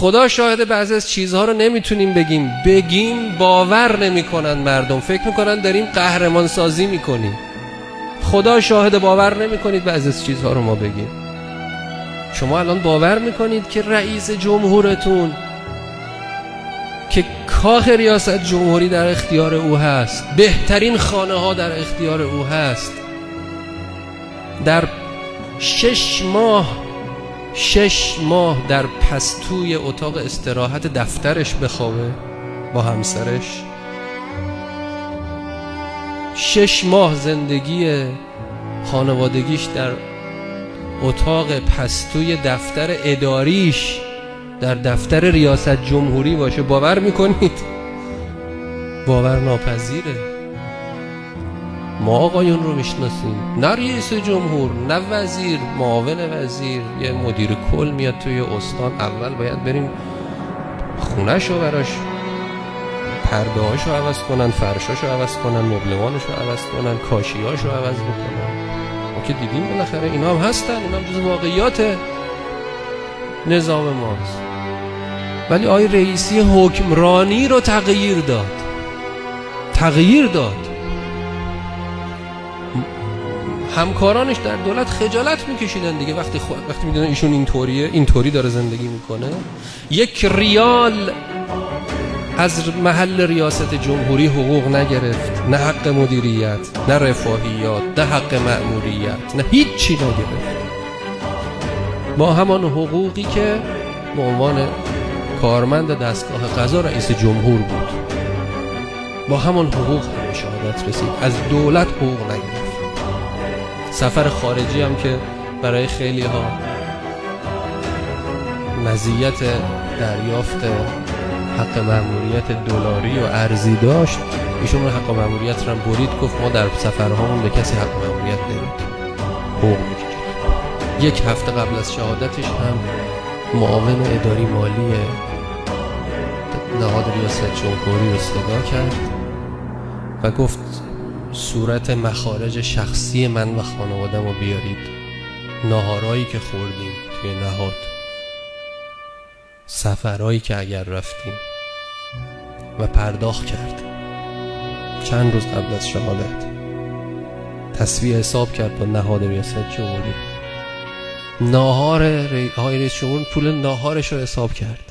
خدا شاهد بعضی از چیزها رو نمیتونیم بگیم باور نمیکنن مردم، فکر میکنن داریم قهرمان سازی میکنیم. خدا شاهد باور نمیکنید بعضی از چیزها رو ما بگیم. شما الان باور میکنید که رئیس جمهورتون که کاخ ریاست جمهوری در اختیار او هست، بهترین خانه ها در اختیار او هست، در 6 ماه در پستوی اتاق استراحت دفترش بخوابه با همسرش، 6 ماه زندگی خانوادگیش در اتاق پستوی دفتر اداریش در دفتر ریاست جمهوری باشه. باور میکنید؟ باور ناپذیره. ما آقایون رو میشناسیم، نه رئیس جمهور، نه وزیر، معاون وزیر، یه مدیر کل میاد توی استان، اول باید بریم خونه‌شو براش پرده‌هاشو عوض کنن، فرشاشو عوض کنن، مبلمانشو عوض کنن، کاشیاشو عوض بکنن. ما که دیدیم بالاخره اینا هم هستن، اینا هم جز واقعیات نظام ماست. ولی آقای رئیسی حکمرانی رو تغییر داد. همکارانش در دولت خجالت میکشیدن دیگه وقتی میدونن ایشون اینطوری داره زندگی میکنه. 1 ریال از محل ریاست جمهوری حقوق نگرفت، نه حق مدیریت، نه رفاهیات، نه حق مأموریت، نه هیچی نگرفت. با همان حقوقی که به عنوان کارمند دستگاه قضا رئیس جمهور بود، با همان حقوق هم شهادت رسید، از دولت حقوق نگرفت. سفر خارجی هم که برای خیلی ها مزیت دریافت حق مأموریت دلاری و ارزی داشت، ایشون حق مأموریت رو برید، گفت ما در سفرهامون به کسی حق مأموریت نمیدیم، حقوق میگیریم. 1 هفته قبل از شهادتش هم معاون اداری مالی نهاد ریاست جمهوری رو صدا کرد و گفت صورت مخارج شخصی من و خانوادم رو بیارید، ناهارایی که خوردیم توی نهاد، سفرهایی که اگر رفتیم، و پرداخت کرد. چند روز قبل از شهادت تسویه حساب کرد با نهاد ریاست جمهوری. ناهار رئیس جمهور پول ناهارش رو حساب کرد.